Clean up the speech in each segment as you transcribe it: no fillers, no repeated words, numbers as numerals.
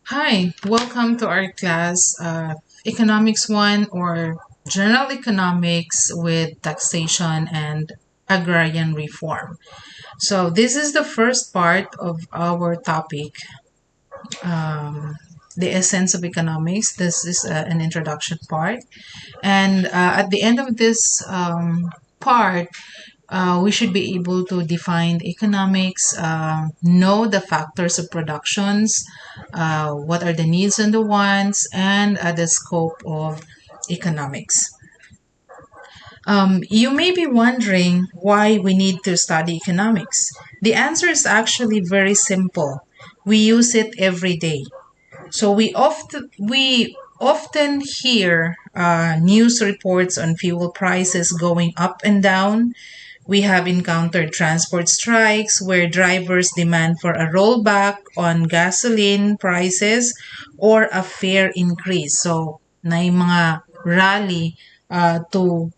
Hi, welcome to our class, Economics 1 or General Economics with Taxation and Agrarian Reform. So, this is the first part of our topic, um, the essence of economics. This is an introduction part. And at the end of this part, we should be able to define economics, know the factors of productions, what are the needs and the wants, and the scope of economics. You may be wondering why we need to study economics. The answer is actually very simple. We use it every day. So we often hear news reports on fuel prices going up and down. We have encountered transport strikes where drivers demand for a rollback on gasoline prices or a fare increase. So, na yung mga rally to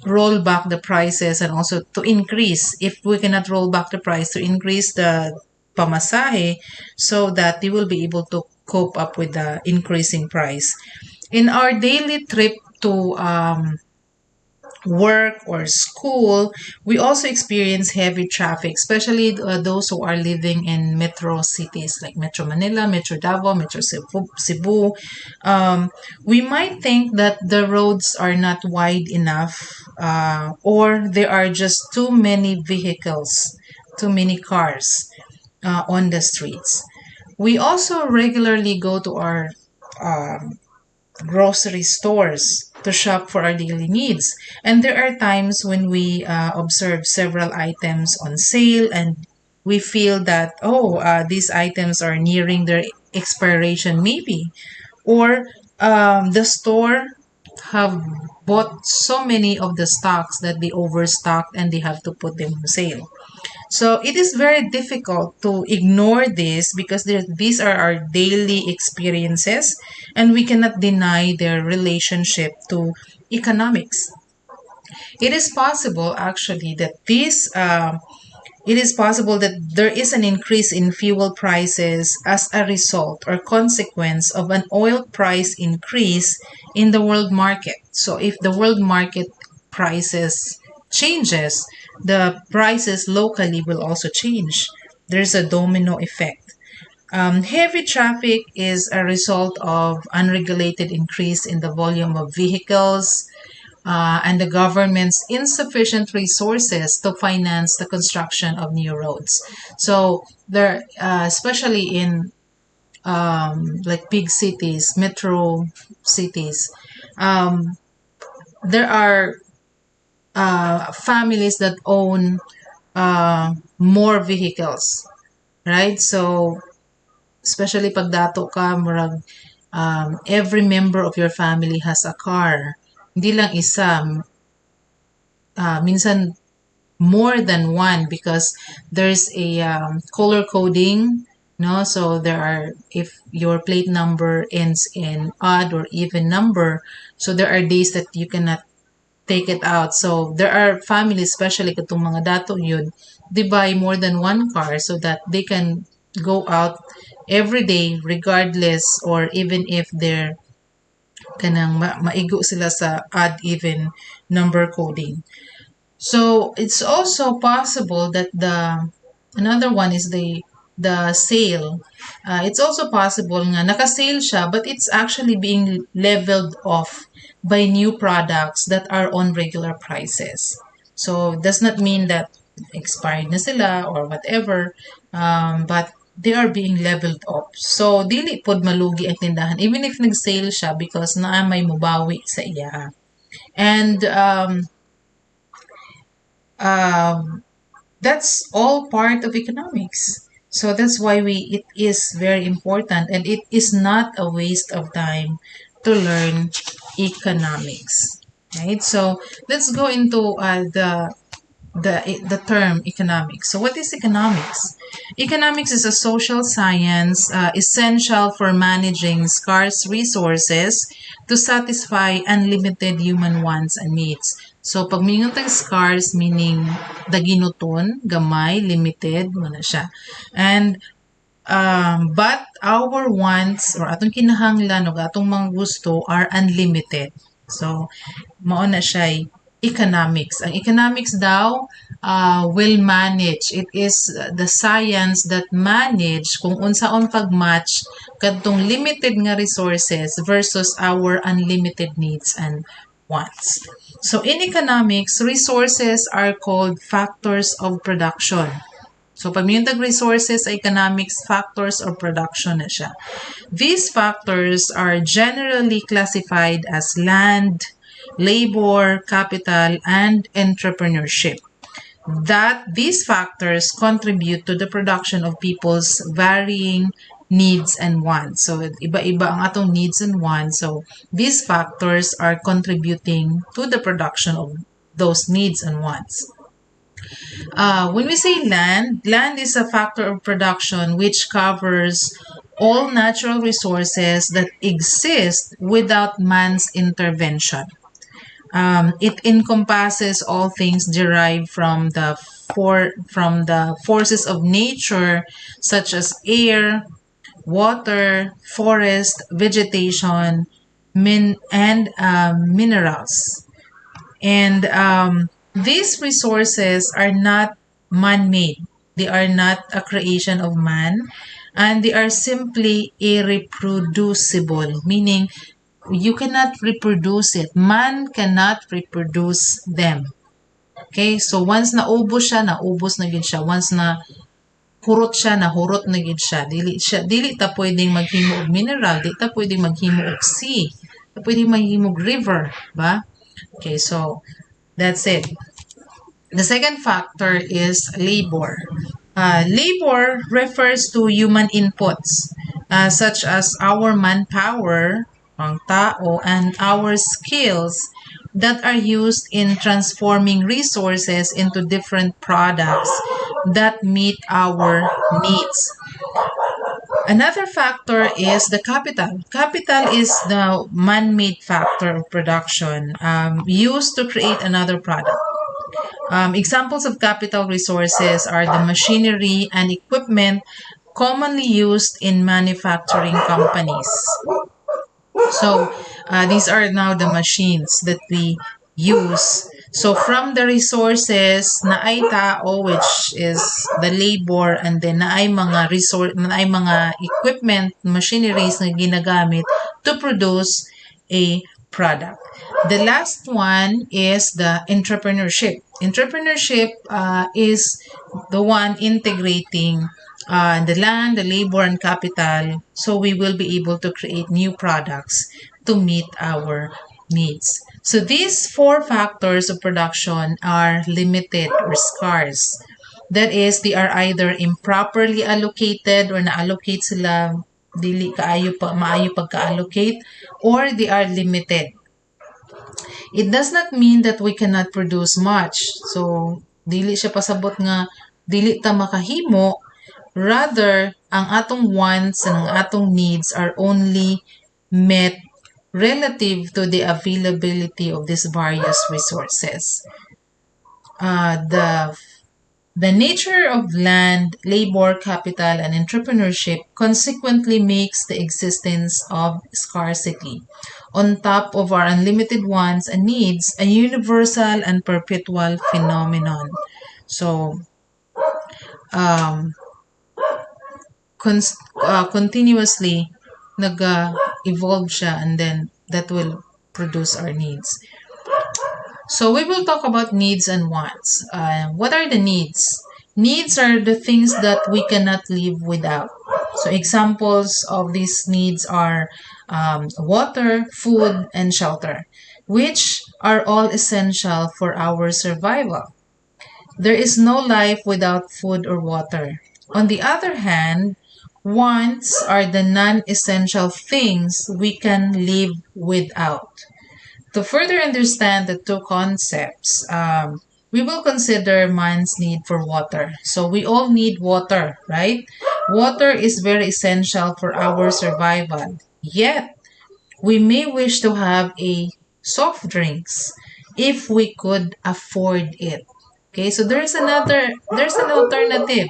roll back the prices and also to increase. If we cannot roll back the price, to increase the pamasahe so that they will be able to cope up with the increasing price. In our daily trip to work or school, we also experience heavy traffic, especially those who are living in metro cities like Metro Manila, Metro Davao, Metro Cebu. We might think that the roads are not wide enough, or there are just too many vehicles, too many cars on the streets. We also regularly go to our grocery stores to shop for our daily needs. And there are times when we observe several items on sale and we feel that, these items are nearing their expiration, maybe. Or the store have bought so many of the stocks that they overstocked and they have to put them on sale. So it is very difficult to ignore this because these are our daily experiences and we cannot deny their relationship to economics. It is possible actually that it is possible that there is an increase in fuel prices as a result or consequence of an oil price increase in the world market. So if the world market prices changes, the prices locally will also change. There's a domino effect. Heavy traffic is a result of unregulated increase in the volume of vehicles and the government's insufficient resources to finance the construction of new roads. So there, especially in like big cities, metro cities, um, there are families that own more vehicles, right? So, especially pag dato ka, murag, every member of your family has a car. Hindi lang isa, minsan more than one because there's a color coding, no? So there are, if your plate number ends in odd or even number, so there are days that you cannot take it out. So there are families, especially katong mga dato yun, they buy more than one car so that they can go out every day regardless or even if they're kanang maigo sila sa odd even number coding. So it's also possible that the another one is the sale. It's also possible nga naka-sale siya but it's actually being leveled off by new products that are on regular prices. So does not mean that expired na sila or whatever, but they are being leveled off. So dili pod malugi ang tindahan even if nag-sale siya because naa may mubawi sa iya. And that's all part of economics. So that's why it is very important and it is not a waste of time to learn economics. Right? So let's go into the term economics. So what is economics? Economics is a social science essential for managing scarce resources to satisfy unlimited human wants and needs. So pag mingon tag scarce meaning daginuton, gamay, limited, mo na siya. And But our wants or atong kinahanglan o atong mga gusto are unlimited. So, mao na siya economics. Ang economics daw will manage. It is the science that manage kung unsaon pag-match kadtong limited nga resources versus our unlimited needs and wants. So in economics, resources are called factors of production. So, pag minutag resources, economics factors or production na siya. These factors are generally classified as land, labor, capital, and entrepreneurship. That these factors contribute to the production of people's varying needs and wants. So, iba-iba ang atong needs and wants. So, these factors are contributing to the production of those needs and wants. When we say land is a factor of production which covers all natural resources that exist without man's intervention. It encompasses all things derived from the forces of nature, such as air, water, forest, vegetation, and minerals. And these resources are not man-made. They are not a creation of man, and they are simply irreproducible, meaning you cannot reproduce it. Man cannot reproduce them. Okay? So once naubos siya, naubos na gid siya. Once na hurot siya, nahurot na gid siya. Dili ta pwedeng maghimo og mineral, dili ta pwedeng maghimo og sea, ta pwedeng maghimo og river, ba? Okay, so that's it. The second factor is labor. Labor refers to human inputs, such as our manpower, ang tao, and our skills that are used in transforming resources into different products that meet our needs. Another factor is the capital. Capital is the man-made factor of production used to create another product. Examples of capital resources are the machinery and equipment commonly used in manufacturing companies. So, these are now the machines that we use. So, from the resources na ay tao, which is the labor, and then na ay mga equipment, machineries na ginagamit to produce a product. The last one is the entrepreneurship. Entrepreneurship is the one integrating the land, the labor, and capital, so we will be able to create new products to meet our needs. So these four factors of production are limited or scarce. That is, they are either improperly allocated or na-allocate sila dili maayo pagka-allocate, or they are limited. It does not mean that we cannot produce much. So, dili siya pasabot nga dili ta makahimo. Rather, ang atong wants and ang atong needs are only met relative to the availability of these various resources. The nature of land, labor, capital, and entrepreneurship consequently makes the existence of scarcity, on top of our unlimited wants and needs, a universal and perpetual phenomenon. So, continuously nag-evolve siya, and then that will produce our needs. So we will talk about needs and wants. What are the needs? Needs are the things that we cannot live without. So examples of these needs are water, food, and shelter, which are all essential for our survival. There is no life without food or water. On the other hand, wants are the non-essential things we can live without. To further understand the two concepts, we will consider man's need for water. So we all need water, right? Water is very essential for our survival. Yet, we may wish to have a soft drinks if we could afford it. Okay, so there's an alternative.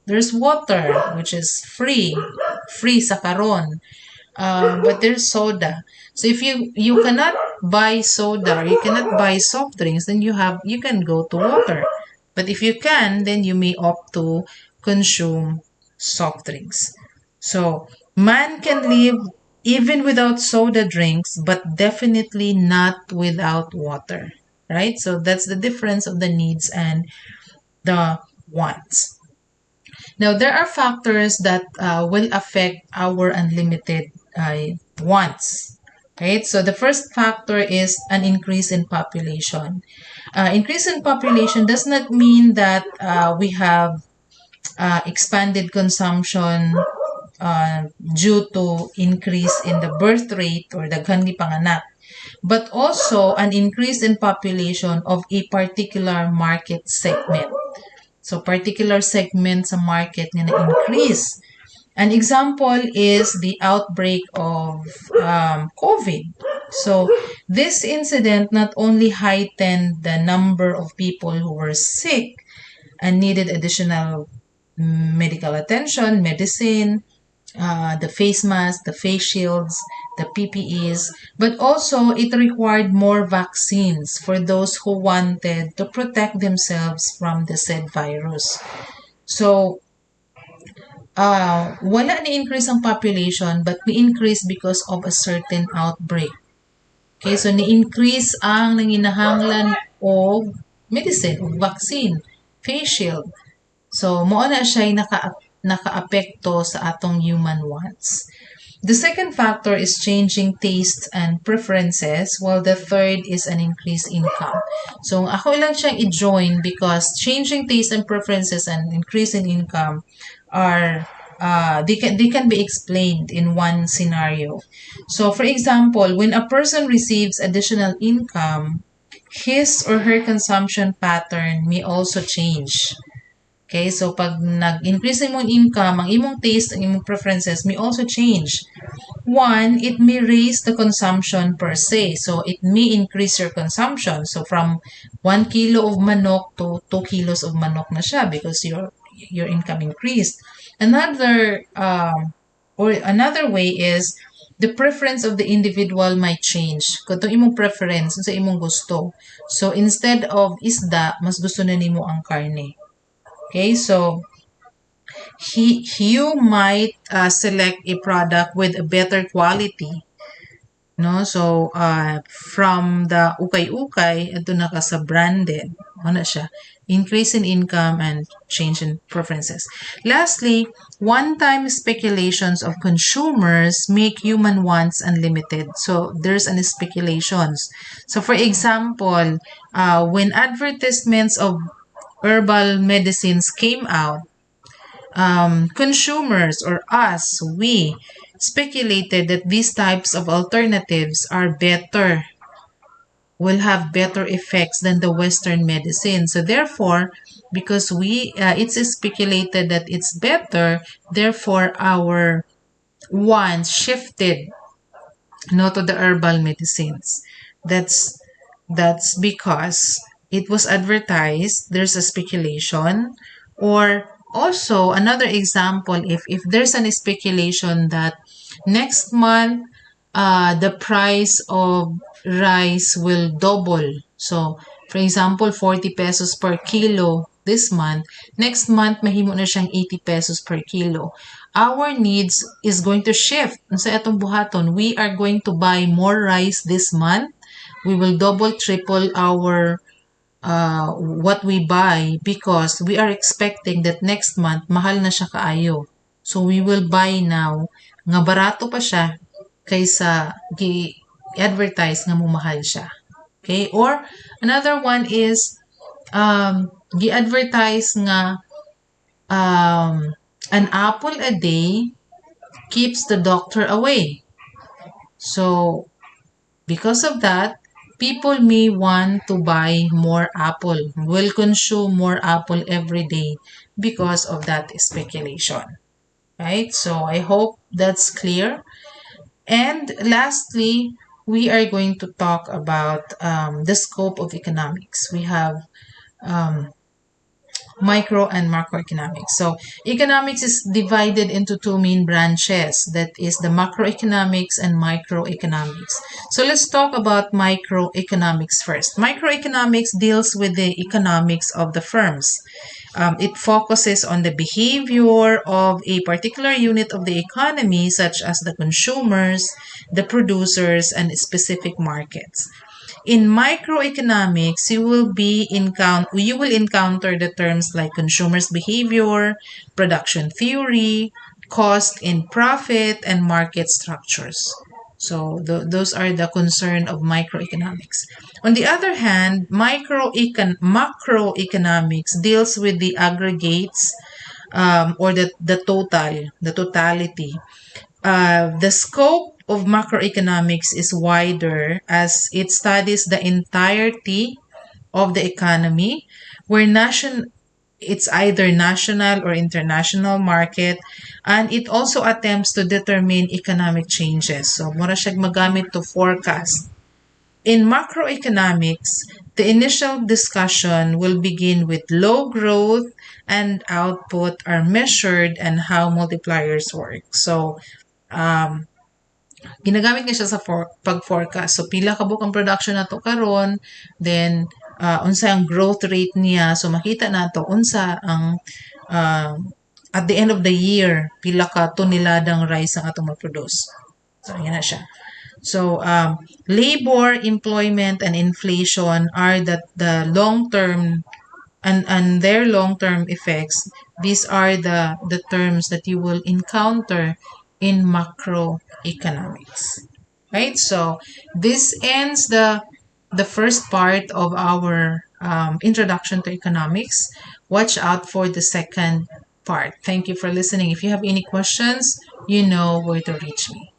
There's water, which is free sakaron. But there's soda. So if you cannot buy soda, or you cannot buy soft drinks, then you can go to water. But if you can, then you may opt to consume soft drinks. So man can live even without soda drinks, but definitely not without water. Right? So that's the difference of the needs and the wants. Now, there are factors that will affect our unlimited wants. Right? So the first factor is an increase in population. Increase in population does not mean that we have expanded consumption due to increase in the birth rate or daghan ni panganak, but also an increase in population of a particular market segment. So, particular segment sa market nga na-increase. An example is the outbreak of COVID. So, this incident not only heightened the number of people who were sick and needed additional medical attention, medicine, the face masks, the face shields, the PPEs, but also it required more vaccines for those who wanted to protect themselves from the said virus. So, wala ni-increase ang population but ni-increase because of a certain outbreak. Okay, so ni-increase ang nanginahanglan o medicine o vaccine, face shield. So, mo na siya naka-apekto sa atong human wants. The second factor is changing tastes and preferences, while the third is an increased income. So, ako lang siyang i-join because changing tastes and preferences and increase in income are they can be explained in one scenario. So, for example, when a person receives additional income, his or her consumption pattern may also change. Okay, so pag nag-increase imong income, ang imong taste, ang imong preferences may also change. One, it may raise the consumption per se. So it may increase your consumption. So from 1 kilo of manok to 2 kilos of manok na siya because your income increased. Another way is the preference of the individual might change. Kung imong preference, sa imong gusto. So instead of isda, mas gusto na nimo ang karne. Okay, so you might select a product with a better quality. No, so from the ukay-ukay ito na ka sa branded. Ano siya? Increase in income and change in preferences. Lastly, one-time speculations of consumers make human wants unlimited. So there's an speculations. So for example, when advertisements of herbal medicines came out, consumers or us, we speculated that these types of alternatives are better, will have better effects than the Western medicine. So therefore, because it's speculated that it's better, therefore our wants shifted to the herbal medicines. That's because it was advertised, there's a speculation, or also another example, if there's an speculation that next month the price of rice will double. So, for example, 40 pesos per kilo this month, next month mahimo na siyang 80 pesos per kilo. Our needs is going to shift. Sa atong buhaton, we are going to buy more rice this month. We will double, triple our what we buy because we are expecting that next month mahal na siya kaayo. So we will buy now nga barato pa siya kaysa gi-advertise nga mahal siya. Okay? Or another one is gi-advertise nga an apple a day keeps the doctor away. So because of that, people may want to buy more apple, will consume more apple every day because of that speculation. Right? So I hope that's clear. And lastly, we are going to talk about the scope of economics. We have micro and macroeconomics. So economics is divided into two main branches, that is the macroeconomics and microeconomics. So let's talk about microeconomics first. Microeconomics deals with the economics of the firms. It focuses on the behavior of a particular unit of the economy, such as the consumers, the producers, and specific markets. In microeconomics, you will encounter the terms like consumers' behavior, production theory, cost and profit, and market structures. So those are the concern of microeconomics. On the other hand, macroeconomics deals with the aggregates, or the totality. The scope of macroeconomics is wider as it studies the entirety of the economy, where it's either national or international market, and it also attempts to determine economic changes. So, mura siya magamit to forecast. In macroeconomics, the initial discussion will begin with low growth and output are measured and how multipliers work. So, ginagamit niya siya sa pag-forecast. So, pila ka bukang production na to karon, then, unsa ang growth rate niya. So, makita na to, unsa ang, at the end of the year, pila ka toneladang rice ang atong ma-produce. So, yan na siya. So, labor, employment, and inflation are the long-term and their long-term effects. These are the terms that you will encounter in macroeconomics. Right? So, this ends the first part of our introduction to economics. Watch out for the second part. Thank you for listening. If you have any questions, you know where to reach me.